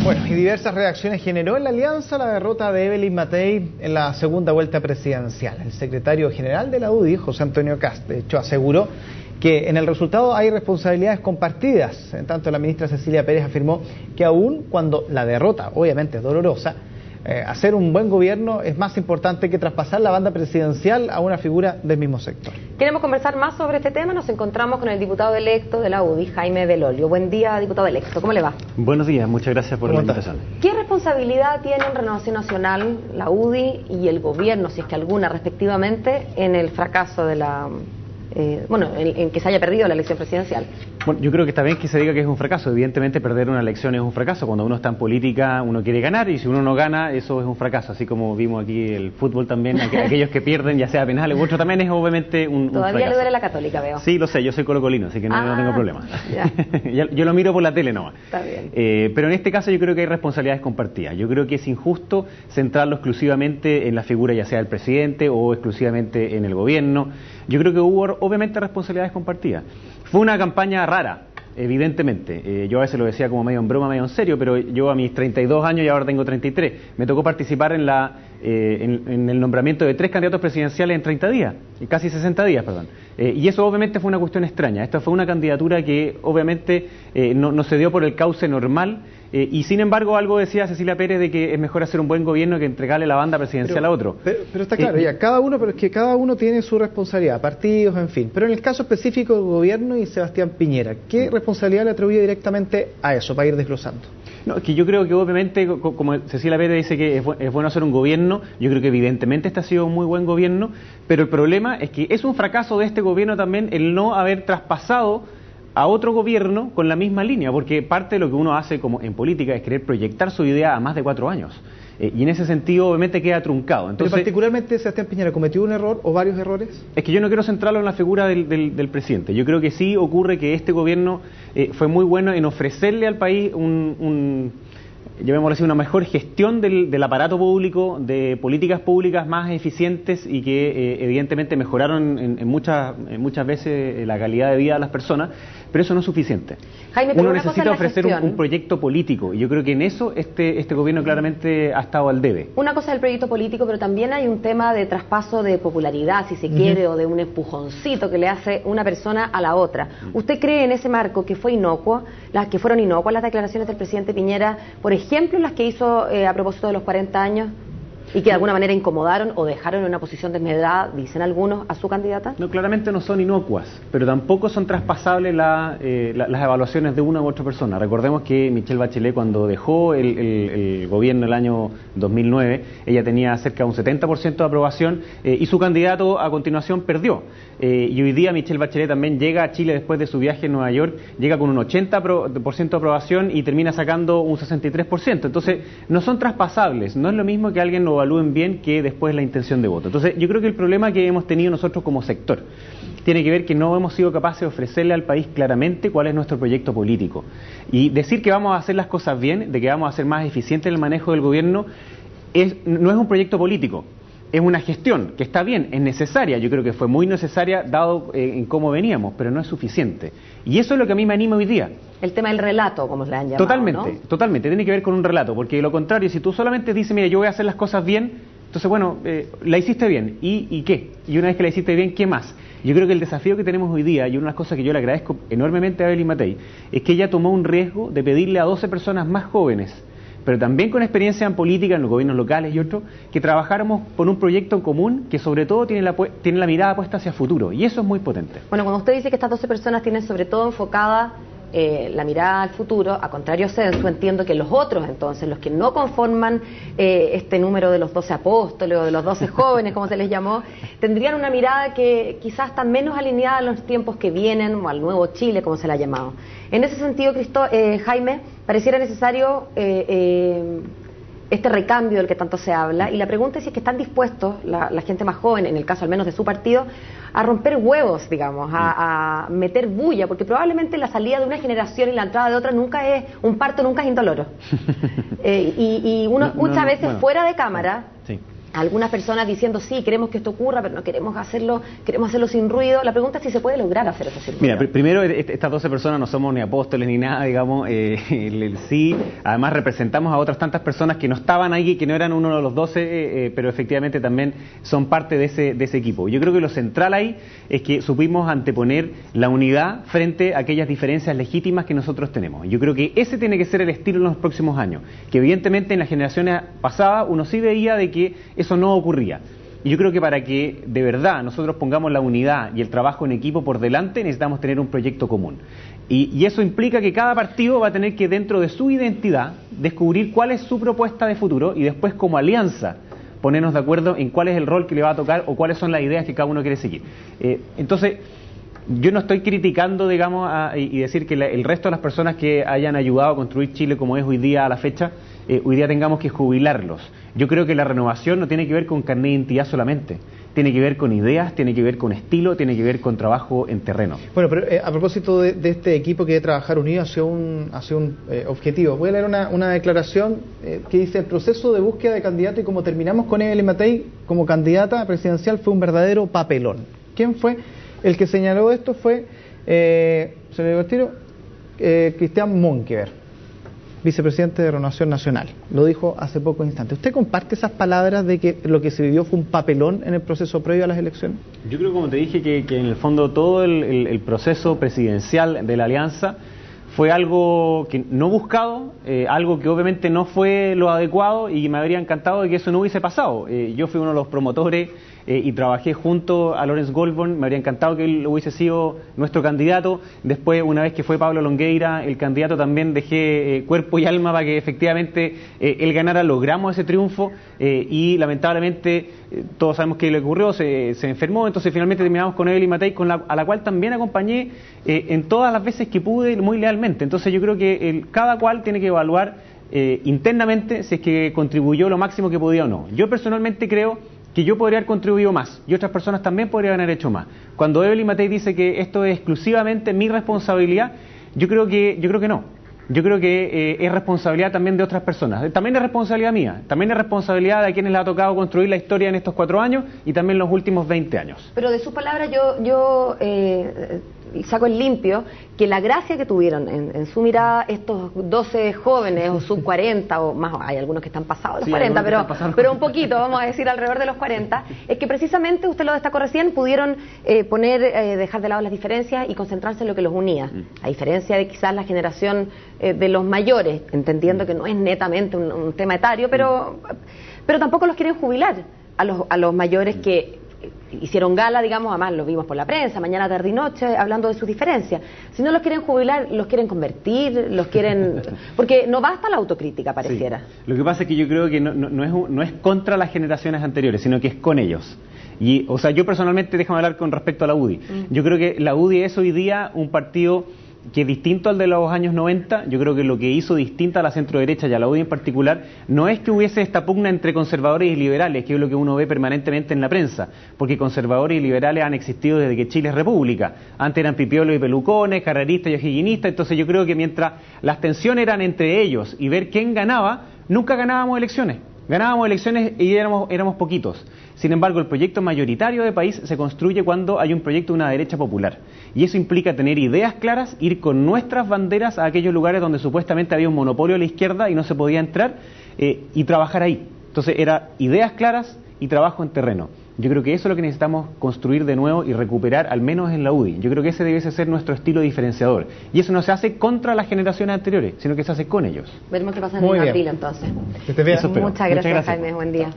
Bueno, y diversas reacciones generó en la alianza la derrota de Evelyn Matei en la segunda vuelta presidencial. El secretario general de la UDI, José Antonio Kast, de hecho, aseguró que en el resultado hay responsabilidades compartidas. En tanto, la ministra Cecilia Pérez afirmó que aún cuando la derrota, obviamente, es dolorosa, hacer un buen gobierno es más importante que traspasar la banda presidencial a una figura del mismo sector. Queremos conversar más sobre este tema. Nos encontramos con el diputado electo de la UDI, Jaime Belolio. Buen día, diputado electo. ¿Cómo le va? Buenos días, muchas gracias por la invitación. ¿Qué responsabilidad tienen Renovación Nacional, la UDI y el gobierno, si es que alguna, respectivamente, en el fracaso de la... en que se haya perdido la elección presidencial? Bueno, yo creo que está bien que se diga que es un fracaso. Evidentemente perder una elección es un fracaso. Cuando uno está en política uno quiere ganar, y si uno no gana, eso es un fracaso. Así como vimos aquí el fútbol también, aquellos que pierden, ya sea penales u otro, también es obviamente un fracaso. Todavía le duele la Católica, veo. Sí, lo sé, yo soy colocolino, así que no tengo problema. Yo lo miro por la tele nomás. Está bien. Pero en este caso yo creo que hay responsabilidades compartidas. Yo creo que es injusto centrarlo exclusivamente en la figura ya sea del presidente o exclusivamente en el gobierno. Yo creo que hubo obviamente responsabilidades compartidas. Fue una campaña rara, evidentemente. Yo a veces lo decía como medio en broma, medio en serio, pero yo a mis 32 años y ahora tengo 33, me tocó participar en el nombramiento de 3 candidatos presidenciales en 30 días, casi 60 días, perdón. Y eso obviamente fue una cuestión extraña. Esta fue una candidatura que obviamente no se dio por el cauce normal. Y sin embargo algo decía Cecilia Pérez de que es mejor hacer un buen gobierno que entregarle la banda presidencial a otro. Pero está claro, ya, pero es que cada uno tiene su responsabilidad, partidos, en fin. Pero en el caso específico del gobierno y Sebastián Piñera, ¿qué responsabilidad le atribuye directamente a eso, para ir desglosando? No, es que yo creo que obviamente, como Cecilia Pérez dice que es bueno hacer un gobierno, yo creo que evidentemente este ha sido un muy buen gobierno, pero el problema es que es un fracaso de este gobierno también el no haber traspasado a otro gobierno con la misma línea, porque parte de lo que uno hace como en política es querer proyectar su idea a más de 4 años. Y en ese sentido obviamente queda truncado. Entonces, pero particularmente Sebastián Piñera, ¿cometió un error o varios errores? Es que yo no quiero centrarlo en la figura del presidente. Yo creo que sí ocurre que este gobierno fue muy bueno en ofrecerle al país llamémoslo así, una mejor gestión del aparato público, de políticas públicas más eficientes y que evidentemente mejoraron en muchas veces la calidad de vida de las personas, pero eso no es suficiente. Jaime, uno necesita ofrecer un proyecto político, y yo creo que en eso este gobierno claramente ha estado al debe. Una cosa es el proyecto político, pero también hay un tema de traspaso de popularidad, si se quiere, o de un empujoncito que le hace una persona a la otra. ¿Usted cree en ese marco que fueron inocuas las declaraciones del presidente Piñera, por ejemplo, las que hizo a propósito de los 40 años? Y que de alguna manera incomodaron o dejaron en una posición desmedrada, dicen algunos, a su candidata. No, claramente no son inocuas, pero tampoco son traspasables las evaluaciones de una u otra persona. Recordemos que Michelle Bachelet, cuando dejó el gobierno el año 2009, ella tenía cerca de un 70% de aprobación y su candidato a continuación perdió. Y hoy día Michelle Bachelet también llega a Chile después de su viaje en Nueva York, llega con un 80% de aprobación y termina sacando un 63%. Entonces, no son traspasables. No es lo mismo que alguien lo evalúen bien que después la intención de voto. Entonces, yo creo que el problema que hemos tenido nosotros como sector tiene que ver que no hemos sido capaces de ofrecerle al país claramente cuál es nuestro proyecto político. Y decir que vamos a hacer las cosas bien, de que vamos a ser más eficientes en el manejo del gobierno, no es un proyecto político. Es una gestión que está bien, es necesaria, yo creo que fue muy necesaria dado en cómo veníamos, pero no es suficiente. Y eso es lo que a mí me anima hoy día. El tema del relato, como se le han llamado, Totalmente, tiene que ver con un relato, porque de lo contrario, si tú solamente dices, mira, yo voy a hacer las cosas bien, entonces bueno, la hiciste bien, ¿y qué? Y una vez que la hiciste bien, ¿qué más? Yo creo que el desafío que tenemos hoy día, y una de las cosas que yo le agradezco enormemente a Evelyn Matei, es que ella tomó un riesgo de pedirle a 12 personas más jóvenes, pero también con experiencia en política, en los gobiernos locales y otros, que trabajáramos por un proyecto en común que sobre todo tiene la mirada puesta hacia el futuro, y eso es muy potente. Bueno, cuando usted dice que estas 12 personas tienen sobre todo enfocada la mirada al futuro, a contrario censo, entiendo que los otros entonces, los que no conforman este número de los 12 apóstoles o de los 12 jóvenes, como se les llamó, tendrían una mirada que quizás está menos alineada a los tiempos que vienen o al nuevo Chile, como se le ha llamado. En ese sentido, Jaime, pareciera necesario este recambio del que tanto se habla, y la pregunta es si es que están dispuestos la gente más joven, en el caso al menos de su partido, a romper huevos, digamos, a meter bulla, porque probablemente la salida de una generación y la entrada de otra nunca es un parto, nunca es indoloro. Y uno escucha a veces fuera de cámara algunas personas diciendo sí, queremos que esto ocurra, pero no queremos hacerlo sin ruido. La pregunta es si se puede lograr hacer eso sin ruido. Mira, primero, estas 12 personas no somos ni apóstoles ni nada, digamos, sí, además representamos a otras tantas personas que no estaban ahí, que no eran uno de los 12, pero efectivamente también son parte de ese equipo. Yo creo que lo central ahí es que supimos anteponer la unidad frente a aquellas diferencias legítimas que nosotros tenemos. Yo creo que ese tiene que ser el estilo en los próximos años, que evidentemente en las generaciones pasadas uno sí veía de que eso no ocurría. Y yo creo que para que de verdad nosotros pongamos la unidad y el trabajo en equipo por delante, necesitamos tener un proyecto común. Y eso implica que cada partido va a tener que, dentro de su identidad, descubrir cuál es su propuesta de futuro y después, como alianza, ponernos de acuerdo en cuál es el rol que le va a tocar o cuáles son las ideas que cada uno quiere seguir. Entonces, yo no estoy criticando, digamos, y decir que el resto de las personas que hayan ayudado a construir Chile como es hoy día a la fecha, hoy día tengamos que jubilarlos. Yo creo que la renovación no tiene que ver con carnet de identidad solamente, tiene que ver con ideas, tiene que ver con estilo, tiene que ver con trabajo en terreno. Bueno, pero a propósito de este equipo que debe trabajar unido hacia un objetivo, voy a leer una declaración que dice: el proceso de búsqueda de candidato y como terminamos con Evelyn Matei como candidata presidencial fue un verdadero papelón. ¿Quién fue el que señaló esto? Fue, se le dio el tiro, Cristian Monkever, vicepresidente de Renovación Nacional. Lo dijo hace pocos instantes. ¿Usted comparte esas palabras de que lo que se vivió fue un papelón en el proceso previo a las elecciones? Yo creo, como te dije, que en el fondo todo el proceso presidencial de la alianza fue algo que no buscado, algo que obviamente no fue lo adecuado y me habría encantado de que eso no hubiese pasado. Yo fui uno de los promotores y trabajé junto a Lorenz Goldborn, me habría encantado que él hubiese sido nuestro candidato. Después, una vez que fue Pablo Longueira el candidato, también dejé cuerpo y alma para que efectivamente él ganara. Logramos ese triunfo y lamentablemente todos sabemos que le ocurrió, se enfermó, entonces finalmente terminamos con Evelyn Matei, a la cual también acompañé en todas las veces que pude, muy lealmente. Entonces yo creo que cada cual tiene que evaluar internamente si es que contribuyó lo máximo que podía o no. Yo personalmente creo que yo podría haber contribuido más y otras personas también podrían haber hecho más. Cuando Evelyn Matei dice que esto es exclusivamente mi responsabilidad, yo creo que no. Yo creo que es responsabilidad también de otras personas. También es responsabilidad mía, también es responsabilidad de a quienes les ha tocado construir la historia en estos 4 años y también los últimos 20 años. Pero de sus palabras yo saco en limpio que la gracia que tuvieron en su mirada estos 12 jóvenes o sub 40 o más, hay algunos que están pasados los 40, pero un poquito, vamos a decir alrededor de los 40, es que precisamente, usted lo destacó recién, pudieron dejar de lado las diferencias y concentrarse en lo que los unía, a diferencia de quizás la generación de los mayores, entendiendo que no es netamente un tema etario, pero tampoco los quieren jubilar a los mayores que hicieron gala, digamos, además lo vimos por la prensa, mañana, tarde y noche, hablando de sus diferencias. Si no los quieren jubilar, los quieren convertir, los quieren... Porque no basta la autocrítica, pareciera. Sí. Lo que pasa es que yo creo que no es contra las generaciones anteriores, sino que es con ellos. Y, o sea, yo personalmente, déjame hablar con respecto a la UDI. Yo creo que la UDI es hoy día un partido que es distinto al de los años 90, yo creo que lo que hizo distinta a la centro-derecha y a la UDI en particular, no es que hubiese esta pugna entre conservadores y liberales, que es lo que uno ve permanentemente en la prensa, porque conservadores y liberales han existido desde que Chile es república. Antes eran pipiolos y pelucones, carreristas y o'higuinistas, entonces yo creo que mientras las tensiones eran entre ellos y ver quién ganaba, nunca ganábamos elecciones. Ganábamos elecciones y éramos poquitos. Sin embargo, el proyecto mayoritario de país se construye cuando hay un proyecto de una derecha popular. Y eso implica tener ideas claras, ir con nuestras banderas a aquellos lugares donde supuestamente había un monopolio a la izquierda y no se podía entrar, y trabajar ahí. Entonces, era ideas claras y trabajo en terreno. Yo creo que eso es lo que necesitamos construir de nuevo y recuperar, al menos en la UDI. Yo creo que ese debe ser nuestro estilo diferenciador. Y eso no se hace contra las generaciones anteriores, sino que se hace con ellos. Veremos qué pasa en abril, entonces. Que te veas. Muchas gracias, Jaime. Buen día.